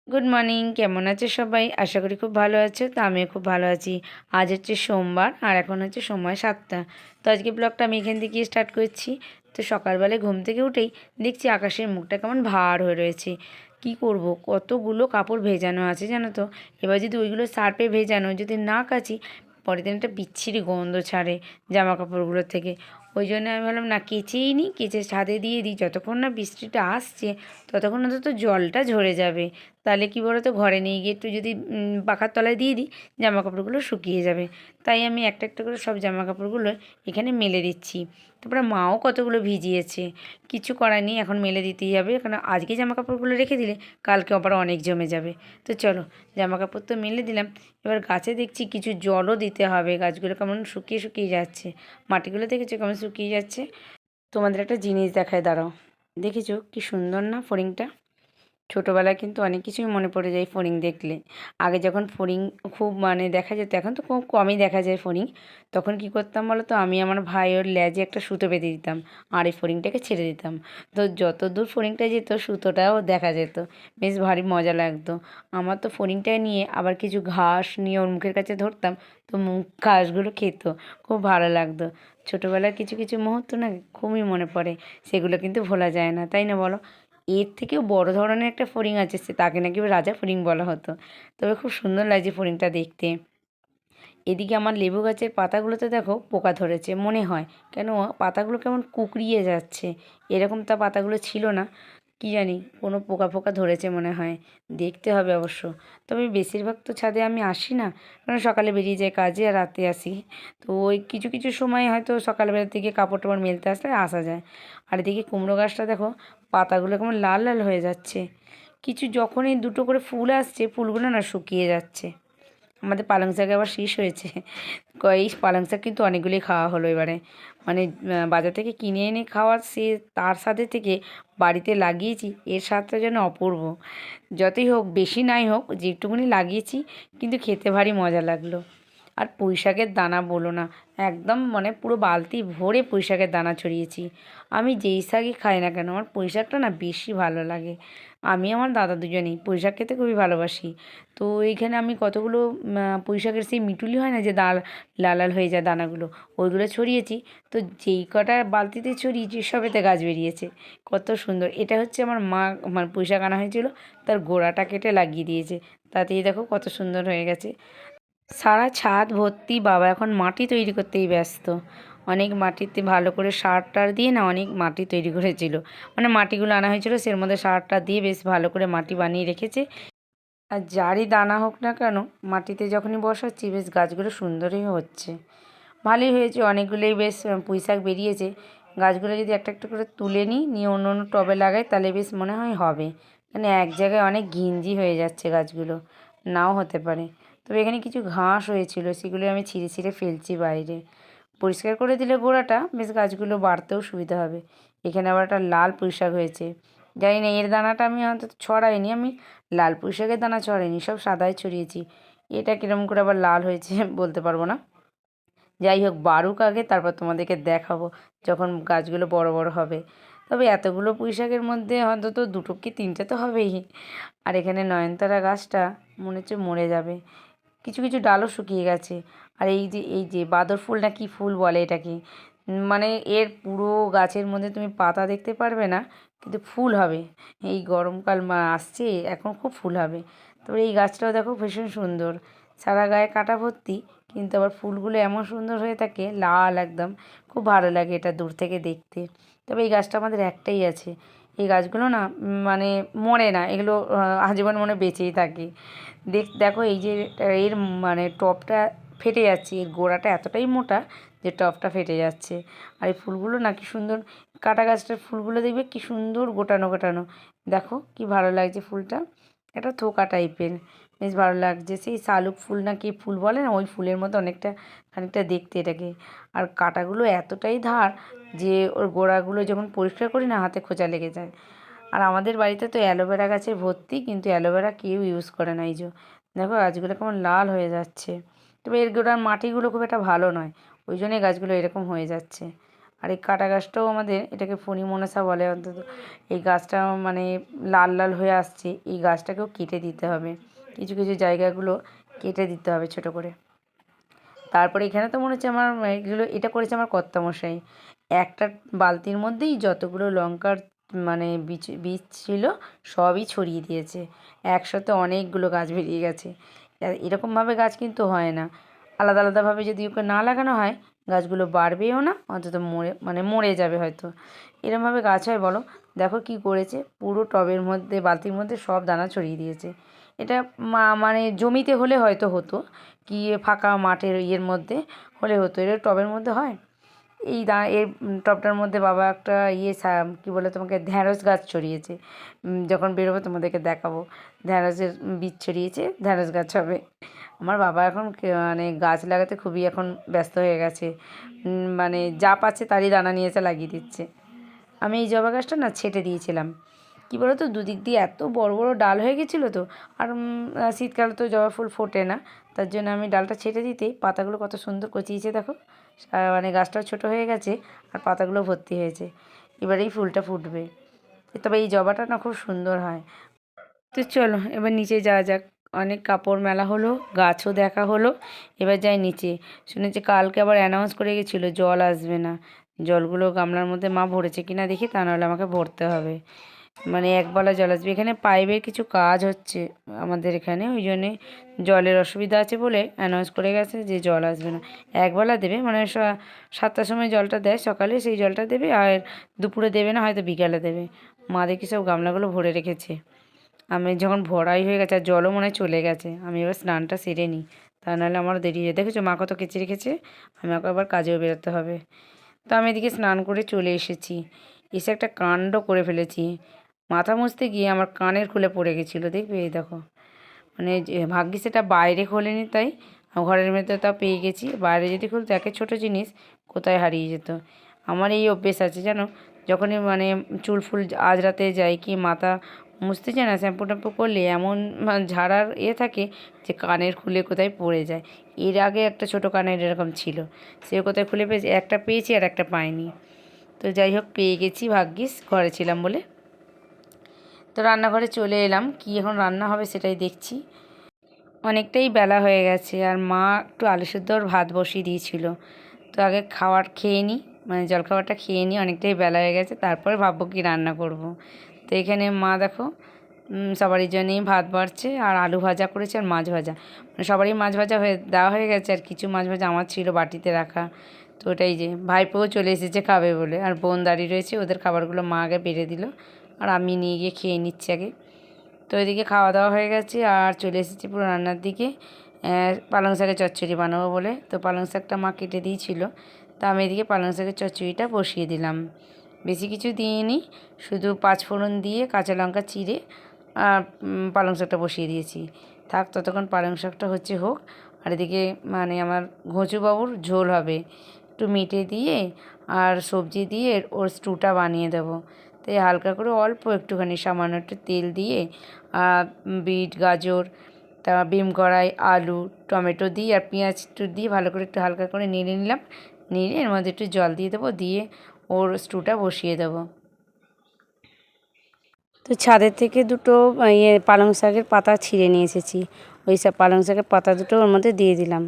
Good morning, কেমন আছে সবাই? আশা করি খুব ভালো আছো। তো আমিও খুব ভালো আছি। আজ হচ্ছে সোমবার আর এখন হচ্ছে সময় 7টা। তো আজকে ব্লগটা আমি এখান থেকে স্টার্ট করছি। তো সকালবেলায় ঘুম থেকে উঠেই দেখছি আকাশের মুখটা কেমন ভার হয়ে রয়েছে। কি করব, কতগুলো কাপড় ভেজানো আছে জানো তো। এবার যদি ওইগুলো সার্ফে ভেজানো যদি না কাচি, পরের দিন একটা বিচ্ছিরি গন্ধ ছাড়ে জামা কাপড়গুলোর থেকে। ওই জন্য আমি ভাবলাম না, কেচেই নিই, কেচে ছাদে দিয়ে দিই। যতক্ষণ না বৃষ্টিটা আসছে ততক্ষণ অন্তত জলটা ঝরে যাবে। তাহলে কী বলো তো, ঘরে নিয়ে গিয়ে একটু যদি পাখার তলায় দিয়ে দিই, জামা কাপড়গুলো শুকিয়ে যাবে। তাই আমি একটা একটা করে সব জামা কাপড়গুলো এখানে মেলে দিচ্ছি। তারপরে মাও কতগুলো ভিজিয়েছে, কিছু করার নেই, এখন মেলে দিতেই হবে। কারণ আজকে জামা কাপড়গুলো রেখে দিলে কালকে আবার অনেক জমে যাবে। তো চলো, জামা কাপড় তো মেলে দিলাম। এবার গাছে দেখছি কিছু জলও দিতে হবে। গাছগুলো কেমন শুকিয়ে শুকিয়ে যাচ্ছে, মাটিগুলো দেখেছো কেমন শুকিয়ে যাচ্ছে। তোমাদের একটা জিনিস দেখায়, দাঁড়াও। দেখেছো কি সুন্দর না ফড়িংটা? ছোটোবেলায় কিন্তু অনেক কিছুই মনে পড়ে যায় ফড়িং দেখলে। আগে যখন ফড়িং খুব দেখা যেত, এখন তো খুব কমই দেখা যায় ফড়িং। তখন কি করতাম বলো তো, আমি আমার ভাই ওর লেজে একটা সুতো বেঁধে দিতাম আর এই ফড়িংটাকে ছেড়ে দিতাম। তো যত দূর ফড়িংটা যেত সুতোটাও দেখা যেত। বেশ ভারী মজা লাগতো। আমার তো ফড়িংটা নিয়ে আবার কিছু ঘাস নিয়ে ওর মুখের কাছে ধরতাম, তো মুখ ঘাসগুলো খেত। খুব ভালো লাগতো। ছোটোবেলার কিছু কিছু মুহূর্ত না খুবই মনে পড়ে। সেগুলো কিন্তু ভোলা যায় না, তাই না বলো? এর থেকেও বড় ধরনের একটা ফড়িং আছে, তাকে নাকি রাজা ফড়িং বলা হতো। তবে খুব সুন্দর লাগছে ফড়িংটা দেখতে। এদিকে আমার লেবু গাছের পাতাগুলোতে দেখো পোকা ধরেছে মনে হয়। কেন পাতাগুলো কেমন কুঁকড়িয়ে যাচ্ছে, এরকম তা পাতাগুলো ছিল না। কি জানি, কোনো পোকা ফোকা ধরেছে মনে হয়। দেখতে হবে অবশ্য। তবে বেশিরভাগ তো ছাদে আমি আসি না, কারণ সকালে বেরিয়ে যাই কাজে আর রাতে আসি। তো ওই কিছু কিছু সময় হয়তো সকালবেলার দিকে কাপড় টাপড় মেলতে আসলে আসা যায়। আর এদিকে কুমড়ো গাছটা দেখো, পাতাগুলো কেমন লাল লাল হয়ে যাচ্ছে। কিছু যখনই দুটো করে ফুল আসছে, ফুলগুলো না শুকিয়ে যাচ্ছে। আমাদের পালং শাক আবার শেষ হয়েছে। এই পালং শাক কিন্তু অনেকগুলোই খাওয়া হলো এবারে। বাজার থেকে কিনে এনে খাওয়ার সে তার সাথে থেকে বাড়িতে লাগিয়েছি, এর স্বাদটা যেন অপূর্ব। যতই হোক, বেশি নাই হোক, যেটুকুনি লাগিয়েছি কিন্তু খেতে ভারী মজা লাগলো। আর পুঁই শাকের দানা বলো না, একদম পুরো বালতি ভরে পুঁই শাকের দানা ছড়িয়েছি। আমি যেই শাকই খাই না কেন, আমার পুঁই শাকটা না বেশি ভালো লাগে। আমি আমার দাদা দুজনেই পুঁই শাক খেতে খুবই ভালোবাসি। তো এইখানে আমি কতগুলো পুঁই শাকের সেই মিটুলি হয় না, যে লাল লাল হয়ে যায় দানাগুলো, ওইগুলো ছড়িয়েছি। তো যেই কটা বালতিতে ছড়িয়েছি সবেতে গাছ বেরিয়েছে। কত সুন্দর! এটা হচ্ছে আমার মা পুঁই শাক আনা হয়েছিল, তার গোড়াটা কেটে লাগিয়ে দিয়েছে। তাতেই দেখো কত সুন্দর হয়ে গেছে। সারা ছাদ ভর্তি। বাবা এখন মাটি তৈরি করতেই ব্যস্ত। অনেক মাটিতে ভালো করে সার টার দিয়ে না অনেক মাটি তৈরি করেছিল। মাটিগুলো আনা হয়েছিল, সের মধ্যে সার টার দিয়ে বেশ ভালো করে মাটি বানিয়ে রেখেছে। আর যারই দানা হোক না কেন, মাটিতে যখনই বসাচ্ছি বেশ গাছগুলো সুন্দরই হচ্ছে। ভালোই হয়েছে, অনেকগুলোই বেশ পুঁই শাক বেরিয়েছে। গাছগুলো যদি একটা একটা করে তুলে নিয়ে অন্য অন্য টবে লাগাই, তাহলে বেশ মনে হয় হবে। এক জায়গায় অনেক ঘিঞ্জি হয়ে যাচ্ছে গাছগুলো, নাও হতে পারে। তবে এখানে কিছু ঘাস হয়েছিল, সেগুলো আমি ছিঁড়ে ছিঁড়ে ফেলছি বাইরে। পরিষ্কার করে দিলে গোড়াটা বেশ গাছগুলো বাড়তেও সুবিধা হবে। এখানে আবার একটা লাল পুঁই শাক হয়েছে। জানি না এর দানাটা আমি অন্তত ছড়াইনি, আমি লাল পুঁই শাকের দানা ছড়াইনি, সব সাদাই ছড়িয়েছি। এটা কীরকম করে আবার লাল হয়েছে বলতে পারবো না। যাই হোক, বাড়ুক আগে, তারপর তোমাদেরকে দেখাবো যখন গাছগুলো বড় বড় হবে। তবে এতগুলো পুঁই শাকের মধ্যে অন্তত দুটো কি তিনটে তো হবেই। আর এখানে নয়নতারা গাছটা মনে হচ্ছে মরে যাবে, কিছু কিছু ডালও শুকিয়ে গেছে। আর এই যে বাদর ফুল না কি ফুল বলে এটাকে, এর পুরো গাছের মধ্যে তুমি পাতা দেখতে পারবে না, কিন্তু ফুল হবে। এই গরমকাল আসছে, এখন খুব ফুল হবে। তবে এই গাছটাও দেখো ভীষণ সুন্দর, সারা গায়ে কাঁটা ভর্তি, কিন্তু আবার ফুলগুলো এমন সুন্দর হয়ে থাকে, লাল একদম। খুব ভালো লাগে এটা দূর থেকে দেখতে। তবে এই গাছটা আমাদের একটাই আছে। এই গাছগুলো না মরে না, এগুলো আজীবন বেঁচেই থাকে। দেখো এই যে এর টবটা ফেটে যাচ্ছে, এর গোড়াটা এতটাই মোটা যে টবটা ফেটে যাচ্ছে। আর এই ফুলগুলো না কি সুন্দর, কাঁটা গাছটার ফুলগুলো দেখবে কি সুন্দর গোটানো গোটানো। দেখো কি ভালো লাগছে ফুলটা, একটা থোকা টাইপের, বেশ ভালো লাগছে। সেই শালুক ফুল না কি ফুল বলে না, ওই ফুলের মতো খানিকটা দেখতে এটাকে। আর কাঁটাগুলো এতটাই ধার যে ওর গোড়াগুলো যখন পরিষ্কার করি না, হাতে খোঁচা লেগে যায়। আর আমাদের বাড়িতে তো অ্যালোভেরা গাছে ভর্তি, কিন্তু অ্যালোভেরা কেউ ইউজ করে না। এই যে দেখো গাছগুলো কেমন লাল হয়ে যাচ্ছে। তবে এর গোড়ার মাটিগুলো খুব একটা ভালো নয়, ওই জন্যই গাছগুলো এরকম হয়ে যাচ্ছে। আর এই কাটা গাছটাও আমাদের, এটাকে ফণি মনসা বলে অন্তত, এই গাছটা মানে লাল লাল হয়ে আসছে, এই গাছটাকেও কেটে দিতে হবে, কিছু কিছু জায়গাগুলো কেটে দিতে হবে ছোট করে। তারপরে এখানে তো মনে হচ্ছে আমার এগুলো, এটা করেছে আমার কর্তামশাই। একটা বালতির মধ্যেই যতগুলো লঙ্কার মানে বীজ বীজ ছিল সবই ছড়িয়ে দিয়েছে, একসাথে অনেকগুলো গাছ বেরিয়ে গেছে। এরকমভাবে গাছ কিন্তু হয় না, আলাদা আলাদাভাবে যদি ওকে না লাগানো হয় গাছগুলো বাড়বেও না, অন্তত মরে যাবে হয়তো। এরমভাবে গাছ হয় বলো? দেখো কি করেছে, পুরো টবের মধ্যে বালতির মধ্যে সব দানা ছড়িয়ে দিয়েছে। এটা মানে জমিতে হলে হয়তো হতো, কি ফাঁকা মাঠের ইয়ের মধ্যে হলে হতো, এটা টবের মধ্যে হয়। এই টবটার মধ্যে বাবা একটা কী বলে তোমাকে, ঢ্যাঁড়স গাছ ছড়িয়েছে। যখন বেরোবো তোমাদেরকে দেখাবো, ঢ্যাঁড়সের বীজ ছড়িয়েছে, ঢ্যাঁড়স গাছ হবে। আমার বাবা এখন মানে গাছ লাগাতে খুবই এখন ব্যস্ত হয়ে গেছে, মানে যা পাচ্ছে তারই দানা নিয়ে এসে লাগিয়ে দিচ্ছে। আমি এই জবা গাছটা না ছেটে দিয়েছিলাম, কী বলো তো, দুদিক দিয়ে এত বড় বড় ডাল হয়ে গেছিলো তো, আর শীতকালে তো জবা ফুল ফোটে না, তার জন্য আমি ডালটা ছেটে দিতেই পাতাগুলো কত সুন্দর কচিয়েছে দেখো, মানে গাছটাও ছোট হয়ে গেছে আর পাতাগুলো ভর্তি হয়েছে। এবার এই ফুলটা ফুটবে, তবে এই জবাটা না খুব সুন্দর হয়। তো চলো এবার নিচে যাওয়া যাক, অনেক কাপড় মেলা হলো, গাছও দেখা হলো, এবার যাই নিচে। শুনেছি কালকে আবার অ্যানাউন্স করে গেছিলো জল আসবে না, জলগুলো গামলার মধ্যে মা ভরেছে কিনা দেখি, তা নাহলে আমাকে ভরতে হবে। মানে একবেলা জল আসবে, এখানে পাইপের কিছু কাজ হচ্ছে আমাদের এখানে, ওই জন্যে জলের অসুবিধা আছে বলে অ্যানাউন্স করে গেছে যে জল আসবে না, একবেলা দেবে, মানে 7টার সময় জলটা দেয় সকালে, সেই জলটা দেবে, আর দুপুরে দেবে না, হয়তো বিকালে দেবে। মা দেখি সব গামলাগুলো ভরে রেখেছে, আমি যখন ভরাই হয়ে গেছে আর জলও মনে হয় চলে গেছে, আমি এবার স্নানটা সেরে নিই, তা নাহলে আমার দেরি হয়ে, দেখেছো মা কত কেচে রেখেছে, আমাকে আবার কাজেও বেরোতে হবে। তো আমি এদিকে স্নান করে চলে এসেছি, এসে একটা কাণ্ড করে ফেলেছি, মাথা মুছতে গিয়ে আমার কানের খুলে পড়ে গেছিলো, দেখবে এই দেখো, মানে ভাগ্যিস সেটা বাইরে খোলেনি, তাই ঘরের মধ্যে তাও পেয়ে গেছি, বাইরে যদি খুলতো একে ছোটো জিনিস কোথায় হারিয়ে যেত। আমার এই অভ্যেস আছে জানো, যখনই মানে চুল ফুল আজরাতে যাই কি মাথা মুছতে চায় না, শ্যাম্পু ট্যাম্পু করলে এমন ঝাড়ার থাকে যে কানের খুলে কোথায় পড়ে যায়। এর আগে একটা ছোটো কানের এরকম ছিল, সে কোথায় খুলে পেয়েছে, একটা পেয়েছি আর একটা পাইনি। তো যাই হোক পেয়ে গেছি, ভাগ্যিস ঘরে ছিলাম বলে। তো রান্নাঘরে চলে এলাম, কি এখন রান্না হবে সেটাই দেখছি। অনেকটাই বেলা হয়ে গেছে আর মা একটু আলু সেদ্ধ আর ভাত বসিয়ে দিয়েছিল, তো আগে খেয়ে নিই, মানে জলখাবারটা খেয়ে নিই, অনেকটাই বেলা হয়ে গেছে, তারপরে ভাববো কি রান্না করব। তো এখানে মা দেখো সবারই জন্যেই ভাত বাড়ছে, আর আলু ভাজা করেছে আর মাছ ভাজা, মানে সবারই মাছ ভাজা দেওয়া হয়ে গেছে, আর কিছু মাছ ভাজা আমার ছিল বাটিতে রাখা। তো ওটাই যে ভাইপোও চলে এসেছে খাবে বলে, আর বোন দাঁড়িয়ে রয়েছে, ওদের খাবারগুলো মা আগে বেড়ে দিল, আর আমি নিয়ে গিয়ে খেয়ে নিচ্ছি আগে। তো এদিকে খাওয়া দাওয়া হয়ে গেছে আর চলে এসেছি পুরো রান্নার দিকে, পালং শাকের চচ্চড়ি বানাবো বলে। তো পালং শাকটা মা কেটে দিয়েছিল, তো আমি এদিকে পালং শাকের চচ্চড়িটা বসিয়ে দিলাম, বেশি কিছু দিইনি, শুধু 5 ফোড়ন দিয়ে কাঁচা লঙ্কা চিড়ে আর পালং শাকটা বসিয়ে দিয়েছি, থাক ততক্ষণ পালং শাকটা হোক। আর এদিকে মানে আমার ঘুঁচুবাবুর ঝোল হবে, একটু মিটে দিয়ে আর সবজি দিয়ে ওর স্টুটা বানিয়ে দেবো। তাই হালকা করে অল্প একটুখানি সামান্য একটু তেল দিয়ে বিট গাজর, তারপর বিম কড়াই, আলু টমেটো দিয়ে আর পেঁয়াজ একটু দিয়ে ভালো করে একটু হালকা করে নেড়ে নিলাম, নেড়ে এর মধ্যে একটু জল দিয়ে দেবো, দিয়ে ওর স্টুটা বসিয়ে দেবো। তো ছাদের থেকে দুটো পালং শাকের পাতা ছিঁড়ে নিয়ে এসেছি, ওই সব পালং শাকের পাতা দুটো ওর মধ্যে দিয়ে দিলাম,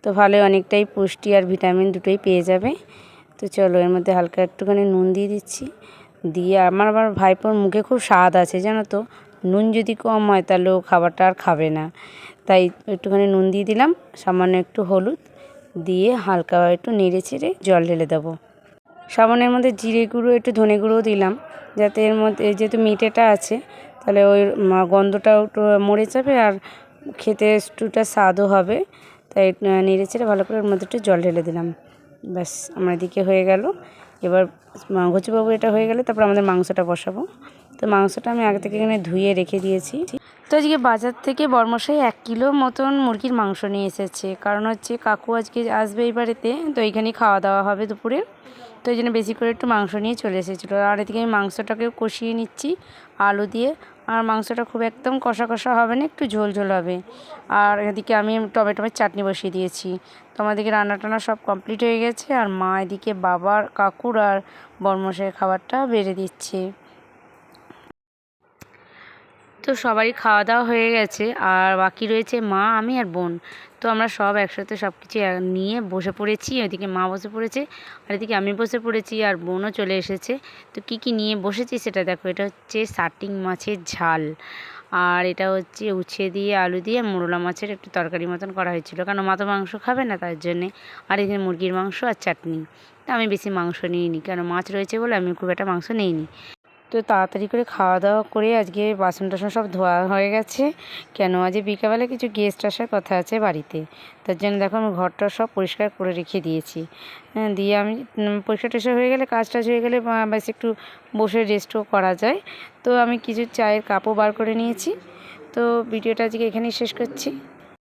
তো ভালোই অনেকটাই পুষ্টি আর ভিটামিন দুটোই পেয়ে যাবে। তো চলো এর মধ্যে হালকা একটুখানি নুন দিয়ে দিচ্ছি, দিয়ে আমার ভাইপোর মুখে খুব স্বাদ আছে জানো তো, নুন যদি কম হয় তাহলে ও খাবারটা আর খাবে না, তাই একটুখানি নুন দিয়ে দিলাম, সামান্য একটু হলুদ দিয়ে হালকা একটু নেড়ে চেড়ে জল ঢেলে দেবো। সামান্যের মধ্যে জিরে গুঁড়ো একটু ধনে গুঁড়োও দিলাম, যাতে এর মধ্যে যেহেতু মিঠেটা আছে তাহলে ওই গন্ধটাও একটু মরে যাবে আর খেতে স্টুটা স্বাদও হবে, তাই নেড়ে চেড়ে ভালো করে ওর মধ্যে একটু জল ঢেলে দিলাম। ব্যাস আমার এদিকে হয়ে গেল। এবার ঘুচুবাবু এটা হয়ে গেলে তারপর আমাদের মাংসটা বসাবো। তো মাংসটা আমি আগে থেকে এখানে ধুয়ে রেখে দিয়েছি। তো আজকে বাজার থেকে বড়মশাই 1 কিলো মতন মুরগির মাংস নিয়ে এসেছে, কারণ হচ্ছে কাকু আজকে আসবে এই বাড়িতে, তো এইখানেই খাওয়া দাওয়া হবে দুপুরে, তো এই জন্য বেশি করে একটু মাংস নিয়ে চলে এসেছিলো। আর এদিকে আমি মাংসটাকেও কষিয়ে নিচ্ছি আলু দিয়ে, আর মাংসটা খুব একদম কষা কষা হবে না, একটু ঝোল ঝোল হবে। আর এদিকে আমি টমেটোর চাটনি বসিয়ে দিয়েছি। তো আমাদেরকে রান্না টান্না সব কমপ্লিট হয়ে গেছে। আর মা এদিকে বাবার, কাকুর আর বড়মশাইয়ের খাবারটা বেড়ে দিচ্ছে। তো সবারই খাওয়া দাওয়া হয়ে গেছে, আর বাকি রয়েছে মা, আমি আর বোন। তো আমরা সব একসাথে সব কিছু নিয়ে বসে পড়েছি। ওইদিকে মা বসে পড়েছে, আর এদিকে আমি বসে পড়েছি, আর বোনও চলে এসেছে। তো কি কি নিয়ে বসেছি সেটা দেখো। এটা হচ্ছে সাটিং মাছের ঝাল, আর এটা হচ্ছে উচ্ছে দিয়ে আলু দিয়ে মোরলা মাছের একটু তরকারি মতন করা হয়েছিল, কারণ মা তো মাংস খাবে না তার জন্যে। আর এখানে মুরগির মাংস আর চাটনি। তো আমি বেশি মাংস নিইনি, কারণ মাছ রয়েছে বলে আমি খুব একটা মাংস নিইনি। তো তাড়াতাড়ি করে খাওয়া দাওয়া করে আজকে বাসন টাসন সব ধোয়া হয়ে গেছে। কেন আজ বিকালবেলা কিছু গেস্ট আসার কথা আছে বাড়িতে, তার জন্য দেখো আমি ঘরটা সব পরিষ্কার করে রেখে দিয়েছি। দিয়ে আমি পরিষ্কার টরিষ্কার হয়ে গেলে, কাজ টাজ হয়ে গেলে বেশ একটু বসে রেস্টও করা যায়। তো আমি কিছু চায়ের কাপও বার করে নিয়েছি। তো ভিডিওটা আজকে এখানেই শেষ করছি।